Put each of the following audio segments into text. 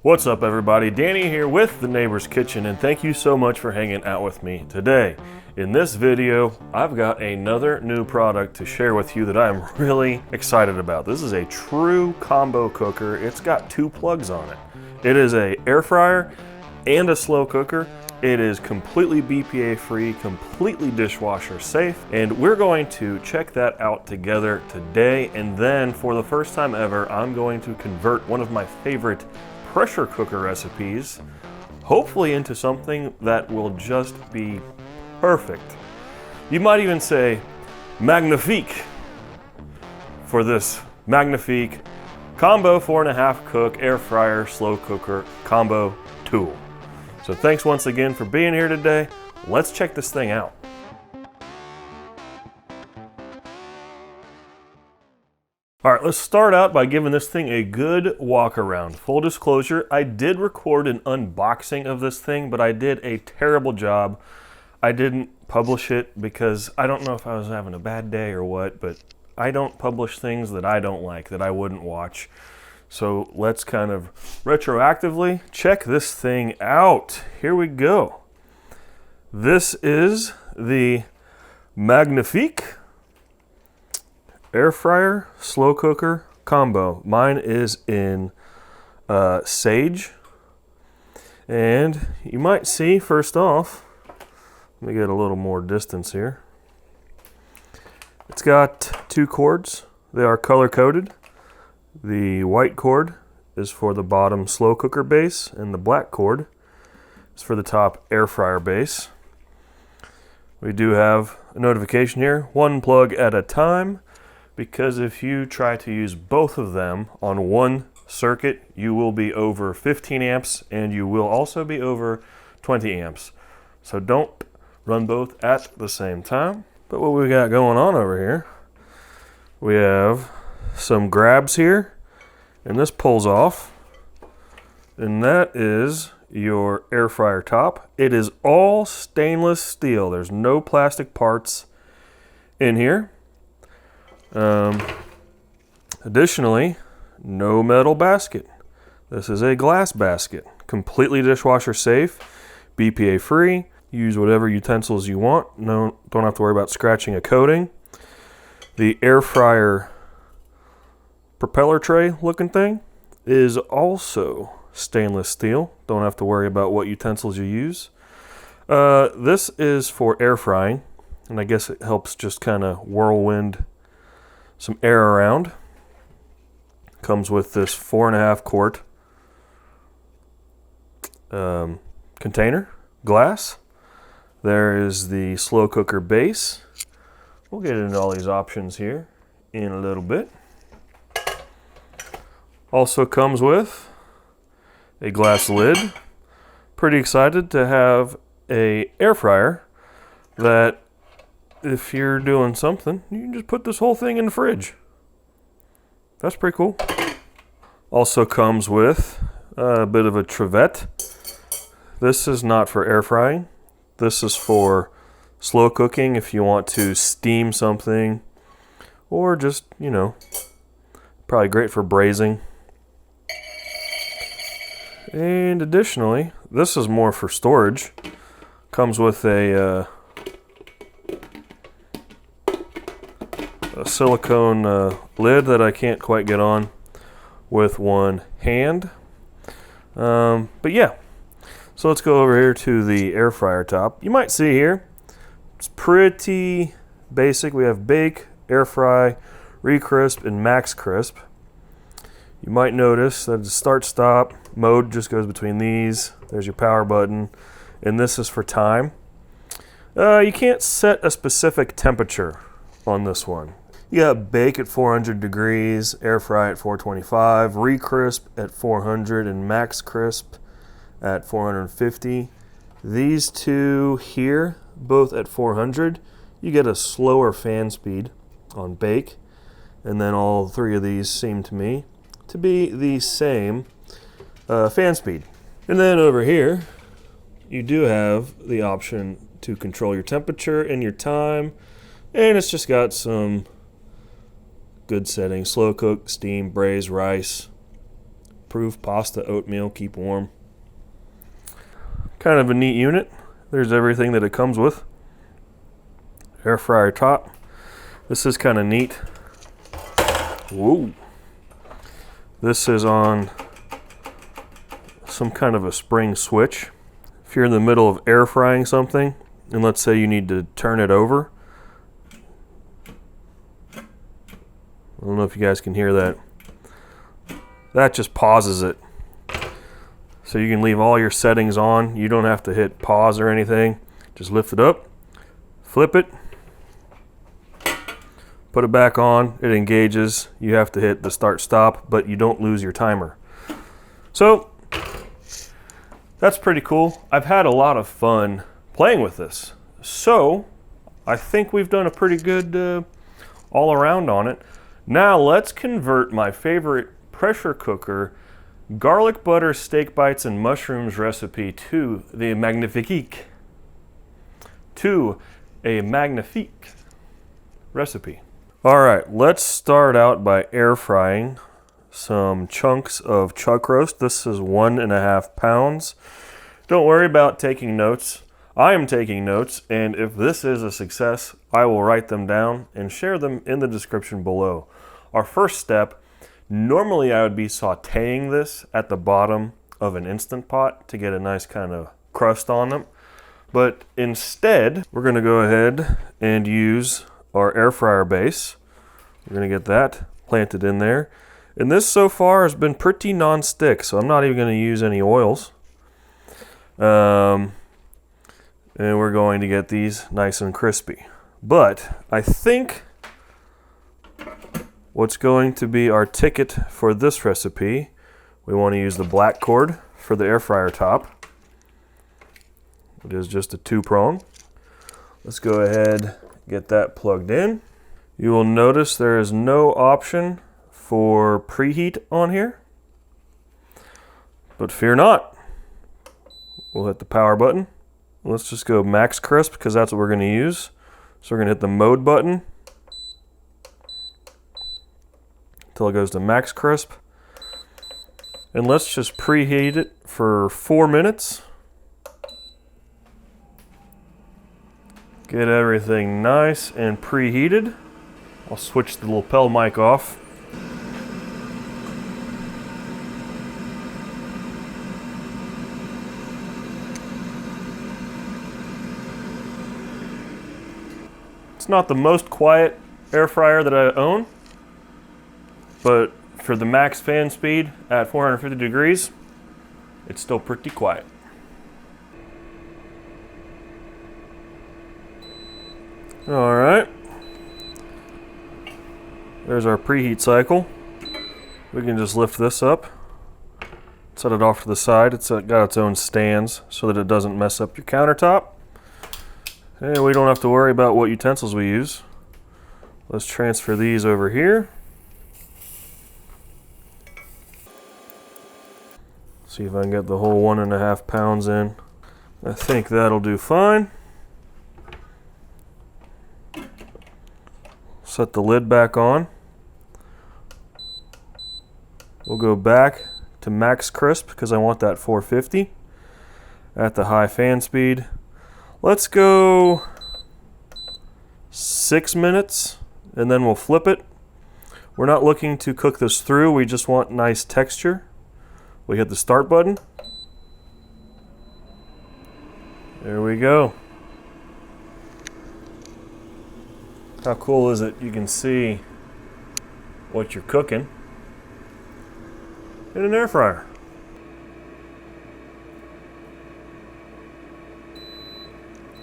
What's up everybody, Danny here with The Neighbor's Kitchen, and thank you so much for hanging out with me today. In this video, I've got another new product to share with you that I'm really excited about. This is a true combo cooker. It's got two plugs on it. It is an air fryer and a slow cooker. It is completely BPA-free, completely dishwasher safe, and we're going to check that out together today. And then for the first time ever, I'm going to convert one of my favorite pressure cooker recipes, hopefully into something that will just be perfect. You might even say Magnifique for this Magnifique combo 4.5 cook air fryer slow cooker combo tool. So thanks once again for being here today. Let's check this thing out. All right, let's start out by giving this thing a good walk around. Full disclosure, I did record an unboxing of this thing, but I did a terrible job. I didn't publish it because I don't know if I was having a bad day or what, but I don't publish things that I don't like, that I wouldn't watch. So let's kind of retroactively check this thing out. Here we go. This is the Magnifique air fryer slow cooker combo. Mine is in sage, and you might see first off, let me get a little more distance here. It's got two cords. They are color coded. The white cord is for the bottom slow cooker base, and the black cord is for the top air fryer base. We do have a notification here, one plug at a time, because if you try to use both of them on one circuit, you will be over 15 amps and you will also be over 20 amps. So don't run both at the same time. But what we got going on over here, we have some grabs here, and this pulls off, and that is your air fryer top. It is all stainless steel. There's no plastic parts in here. Additionally, no metal basket. This is a glass basket, completely dishwasher safe, BPA free. Use whatever utensils you want. No, don't have to worry about scratching a coating. The air fryer propeller tray looking thing is also stainless steel. Don't have to worry about what utensils you use. This is for air frying, and I guess it helps just kind of whirlwind some air around. Comes with this 4.5 quart container, glass. There is the slow cooker base. We'll get into all these options here in a little bit. Also comes with a glass lid. Pretty excited to have a air fryer that if you're doing something, you can just put this whole thing in the fridge. That's pretty cool. Also comes with a bit of a trivet. This is not for air frying. This is for slow cooking if you want to steam something, or just, you know, probably great for braising. And additionally, this is more for storage. Comes with a silicone lid that I can't quite get on with one hand. But yeah, so let's go over here to the air fryer top. You might see here, it's pretty basic. We have bake, air fry, re-crisp, and max crisp. You might notice that the start-stop mode just goes between these. There's your power button, and this is for time. You can't set a specific temperature on this one. You got bake at 400 degrees, air fry at 425, re-crisp at 400, and max crisp at 450. These two here, both at 400, you get a slower fan speed on bake, and then all three of these seem to me to be the same fan speed. And then over here, you do have the option to control your temperature and your time, and it's just got some good settings: slow cook, steam, braise, rice, proof pasta, oatmeal, keep warm. Kind of a neat unit. There's everything that it comes with. Air fryer top. This is kind of neat. Whoa. This is on some kind of a spring switch. If you're in the middle of air frying something, and let's say you need to turn it over. I don't know if you guys can hear that. That just pauses it. So you can leave all your settings on. You don't have to hit pause or anything. Just lift it up, flip it, put it back on. It engages. You have to hit the start stop, but you don't lose your timer. So that's pretty cool. I've had a lot of fun playing with this. So I think we've done a pretty good all around on it. Now let's convert my favorite pressure cooker garlic butter steak bites and mushrooms recipe to the Magnifique. To a Magnifique recipe. All right, let's start out by air frying some chunks of chuck roast. This is 1.5 pounds. Don't worry about taking notes. I am taking notes, and if this is a success, I will write them down and share them in the description below. Our first step, normally I would be sauteing this at the bottom of an Instant Pot to get a nice kind of crust on them. But instead, we're gonna go ahead and use our air fryer base. We're gonna get that planted in there. And this so far has been pretty non-stick, so I'm not even gonna use any oils. And we're going to get these nice and crispy. But I think what's going to be our ticket for this recipe, we want to use the black cord for the air fryer top. It is just a 2-prong. Let's go ahead, get that plugged in. You will notice there is no option for preheat on here, but fear not. We'll hit the power button. Let's just go max crisp because that's what we're going to use. So we're going to hit the mode button until it goes to max crisp. And let's just preheat it for 4 minutes. Get everything nice and preheated. I'll switch the lapel mic off. It's not the most quiet air fryer that I own, but for the max fan speed at 450 degrees, it's still pretty quiet. All right, there's our preheat cycle. We can just lift this up, set it off to the side. It's got its own stands so that it doesn't mess up your countertop. And we don't have to worry about what utensils we use. Let's transfer these over here. See if I can get the whole 1.5 pounds in. I think that'll do fine. Set the lid back on. We'll go back to max crisp because I want that 450 at the high fan speed. Let's go 6 minutes and then we'll flip it. We're not looking to cook this through, we just want nice texture. We hit the start button. There we go. How cool is it? You can see what you're cooking in an air fryer.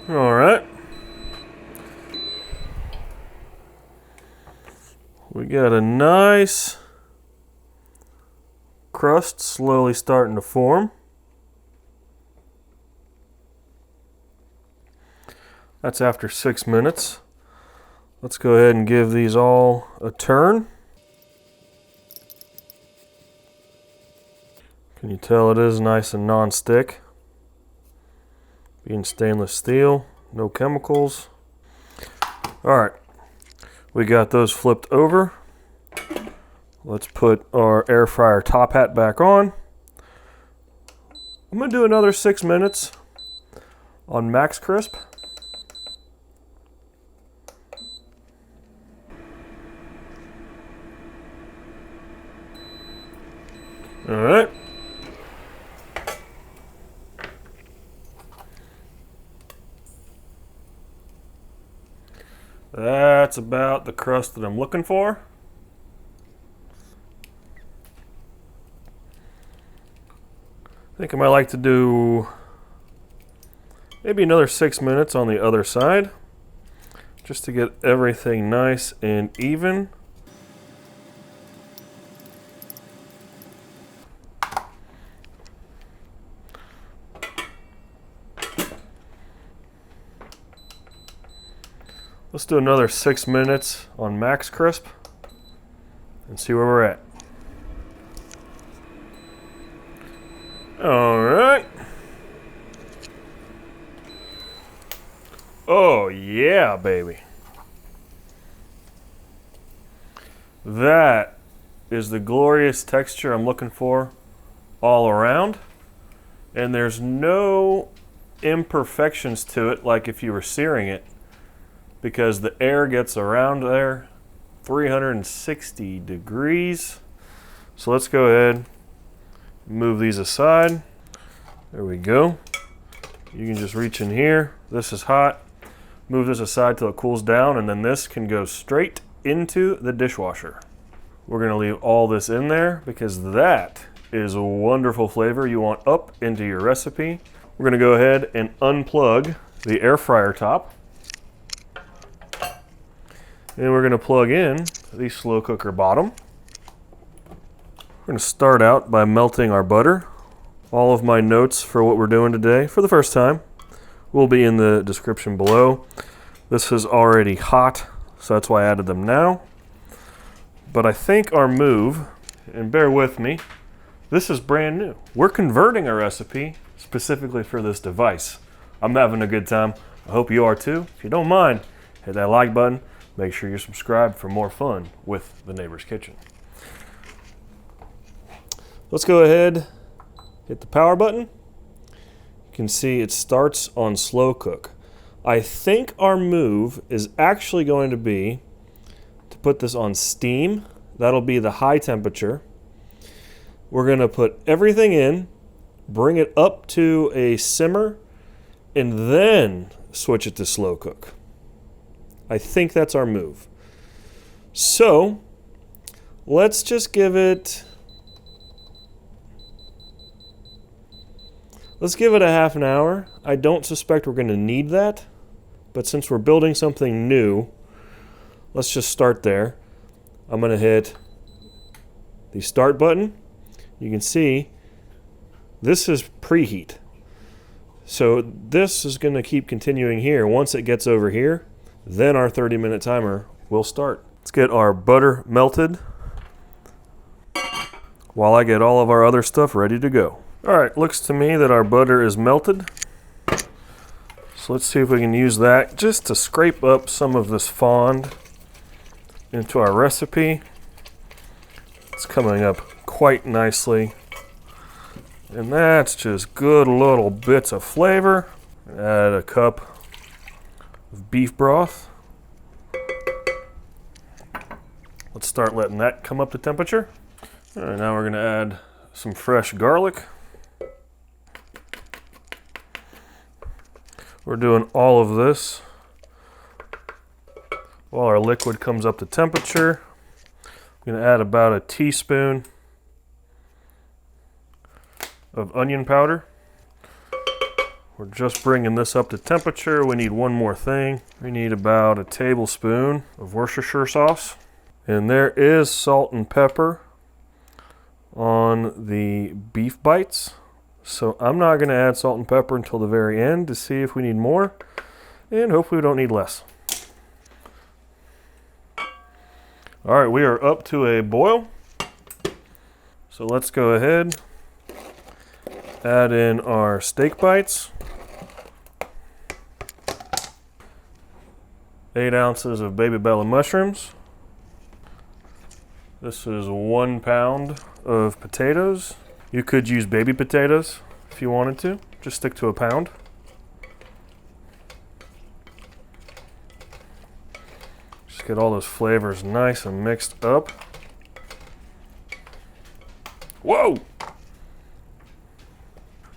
All right. We got a nice crust slowly starting to form. That's after 6 minutes. Let's go ahead and give these all a turn. Can you tell it is nice and non-stick? Being stainless steel, no chemicals. All right, we got those flipped over. Let's put our air fryer top hat back on. I'm going to do another 6 minutes on max crisp. All right. That's about the crust that I'm looking for. I think I might like to do maybe another 6 minutes on the other side, just to get everything nice and even. Let's do another 6 minutes on max crisp and see where we're at. All right. Oh yeah, baby. That is the glorious texture I'm looking for all around. And there's no imperfections to it like if you were searing it, because the air gets around there 360 degrees. So let's go ahead, move these aside. There we go. You can just reach in here. This is hot. Move this aside till it cools down, and then this can go straight into the dishwasher. We're gonna leave all this in there because that is a wonderful flavor you want up into your recipe. We're gonna go ahead and unplug the air fryer top. And we're going to plug in the slow cooker bottom. We're going to start out by melting our butter. All of my notes for what we're doing today, for the first time, will be in the description below. This is already hot, so that's why I added them now. But I think our move, and bear with me, this is brand new. We're converting a recipe specifically for this device. I'm having a good time. I hope you are too. If you don't mind, hit that like button. Make sure you're subscribed for more fun with The Neighbor's Kitchen. Let's go ahead, hit the power button. You can see it starts on slow cook. I think our move is actually going to be to put this on steam. That'll be the high temperature. We're going to put everything in, bring it up to a simmer, and then switch it to slow cook. I think that's our move. So let's just give it, a half an hour. I don't suspect we're going to need that, but since we're building something new, let's just start there. I'm going to hit the start button. You can see this is preheat. So this is going to keep continuing here. Once it gets over here, then our 30-minute timer will start. Let's get our butter melted while I get all of our other stuff ready to go. All right, looks to me that our butter is melted. So let's see if we can use that just to scrape up some of this fond into our recipe. It's coming up quite nicely. And that's just good little bits of flavor. Add a cup of beef broth. Let's start letting that come up to temperature. All right, now we're going to add some fresh garlic. We're doing all of this while our liquid comes up to temperature. I'm going to add about a teaspoon of onion powder. We're just bringing this up to temperature. We need one more thing. We need about a tablespoon of Worcestershire sauce. And there is salt and pepper on the beef bites. So I'm not going to add salt and pepper until the very end to see if we need more. And hopefully we don't need less. All right, we are up to a boil. So let's go ahead, add in our steak bites. 8 ounces of baby bella mushrooms. This is 1 pound of potatoes. You could use baby potatoes if you wanted to. Just stick to a pound. Just get all those flavors nice and mixed up. Whoa!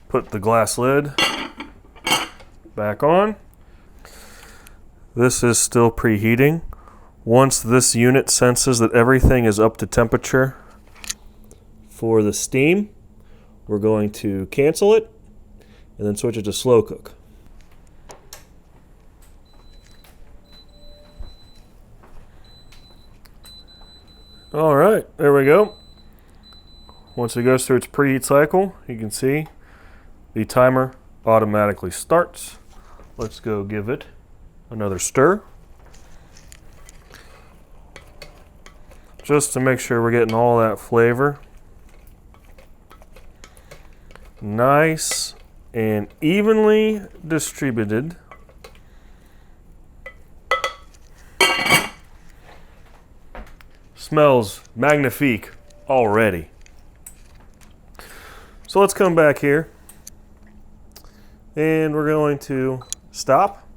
Put the glass lid back on. This is still preheating. Once this unit senses that everything is up to temperature for the steam, we're going to cancel it and then switch it to slow cook. All right, there we go. Once it goes through its preheat cycle, you can see the timer automatically starts. Let's go give it another stir. Just to make sure we're getting all that flavor nice and evenly distributed. Smells magnifique already. So let's come back here and we're going to stop.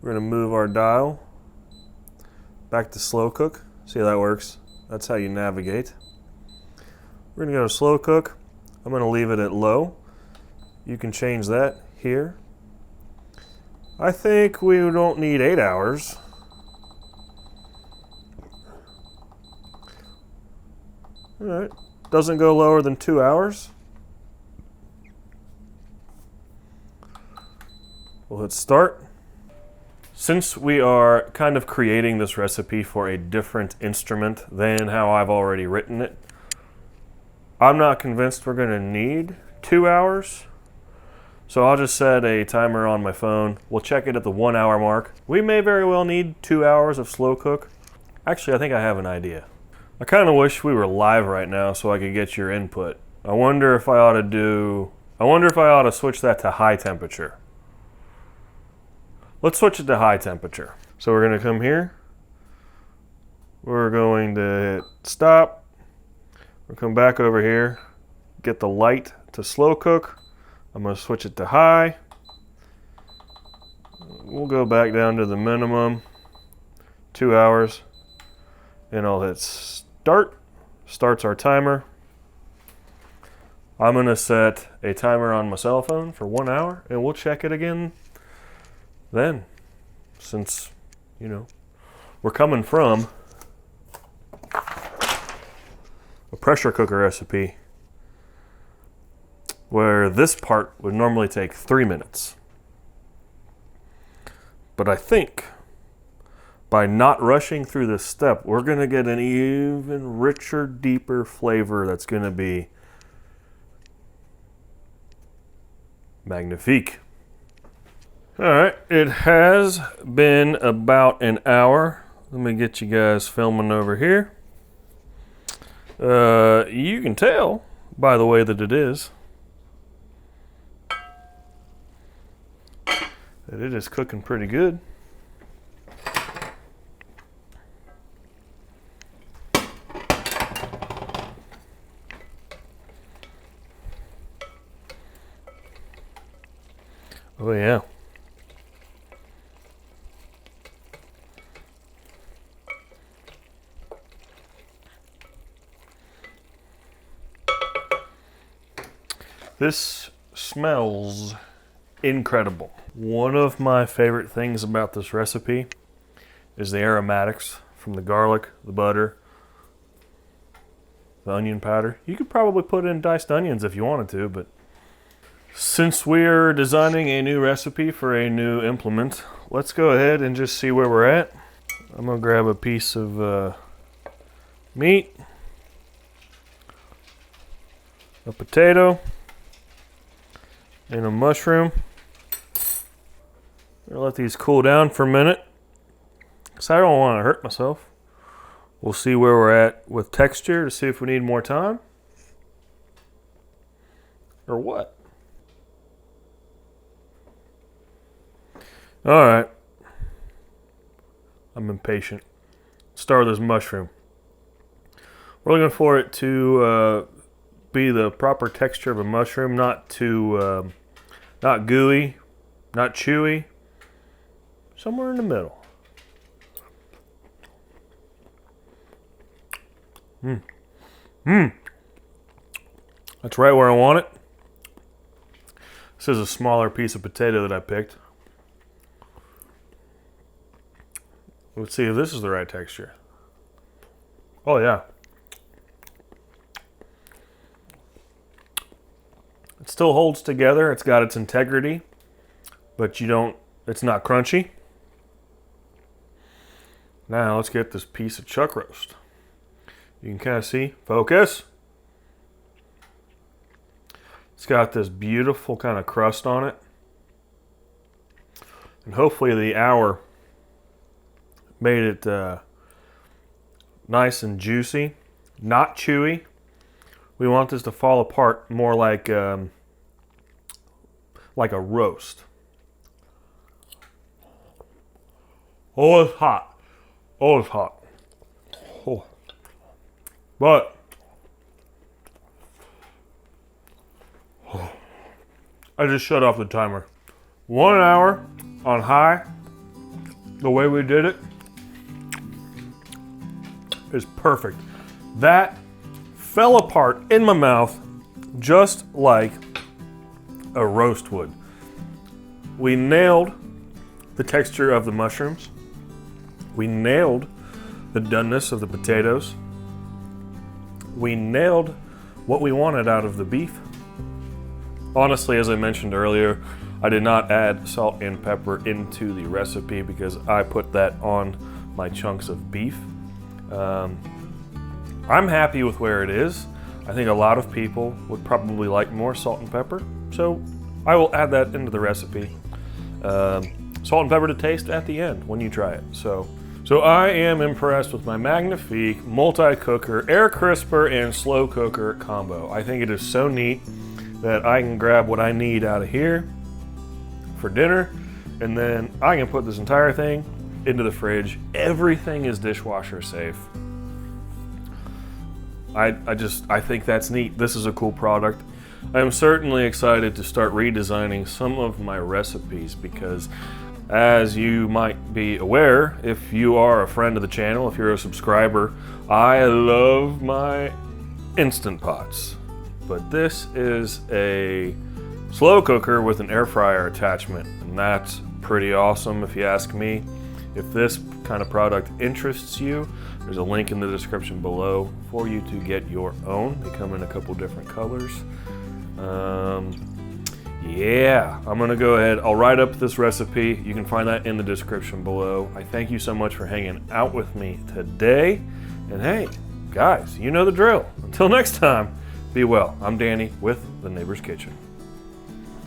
We're going to move our dial back to slow cook. See how that works? That's how you navigate. We're going to go to slow cook. I'm going to leave it at low. You can change that here. I think we don't need 8 hours. All right. Doesn't go lower than 2 hours. We'll hit start. Since we are kind of creating this recipe for a different instrument than how I've already written it, I'm not convinced we're going to need 2 hours. So I'll just set a timer on my phone. We'll check it at the 1 hour mark. We may very well need 2 hours of slow cook. Actually, I think I have an idea. I kind of wish we were live right now so I could get your input. I wonder if I ought to switch that to high temperature. Let's switch it to high temperature. So we're going to come here. We're going to hit stop. We'll come back over here, get the light to slow cook. I'm going to switch it to high. We'll go back down to the minimum, 2 hours, and I'll hit start. Starts our timer. I'm going to set a timer on my cell phone for 1 hour, and we'll check it again then, since, you know, we're coming from a pressure cooker recipe where this part would normally take 3 minutes. But I think by not rushing through this step, we're going to get an even richer, deeper flavor that's going to be magnifique. All right, it has been about an hour. Let me get you guys filming over here. You can tell by the way that it is that it is cooking pretty good. Oh yeah. This smells incredible. One of my favorite things about this recipe is the aromatics from the garlic, the butter, the onion powder. You could probably put in diced onions if you wanted to, but since we're designing a new recipe for a new implement, let's go ahead and just see where we're at. I'm gonna grab a piece of meat, a potato, and a mushroom. I'm gonna let these cool down for a minute because I don't want to hurt myself. We'll see where we're at with texture to see if we need more time or what. All right, I'm impatient. Start with this mushroom. We're looking for it to be the proper texture of a mushroom, not too, not gooey, not chewy, somewhere in the middle. That's right where I want it. This is a smaller piece of potato that I picked. Let's see if this is the right texture. Oh yeah. It still holds together. It's got its integrity, but it's not crunchy. Now let's get this piece of chuck roast. You can kind of see, focus. It's got this beautiful kind of crust on it. And hopefully the hour made it nice and juicy, not chewy. We want this to fall apart more like a roast. Oh, it's hot. Oh, it's hot. Oh. But I just shut off the timer. 1 hour on high, the way we did it, is perfect. That fell apart in my mouth just like a roast would. We nailed the texture of the mushrooms. We nailed the doneness of the potatoes. We nailed what we wanted out of the beef. Honestly, as I mentioned earlier, I did not add salt and pepper into the recipe because I put that on my chunks of beef. I'm happy with where it is. I think a lot of people would probably like more salt and pepper, so I will add that into the recipe. Salt and pepper to taste at the end when you try it. So I am impressed with my Magnifique multi-cooker, air crisper, and slow cooker combo. I think it is so neat that I can grab what I need out of here for dinner, and then I can put this entire thing into the fridge. Everything is dishwasher safe. I think that's neat. This is a cool product. I am certainly excited to start redesigning some of my recipes because, as you might be aware, if you are a friend of the channel, if you're a subscriber, I love my Instant Pots. But this is a slow cooker with an air fryer attachment, and that's pretty awesome if you ask me. If this kind of product interests you, there's a link in the description below for you to get your own. They come in a couple different colors. Yeah, I'm gonna go ahead. I'll write up this recipe. You can find that in the description below. I thank you so much for hanging out with me today. And hey, guys, you know the drill. Until next time, be well. I'm Danny with The Neighbor's Kitchen.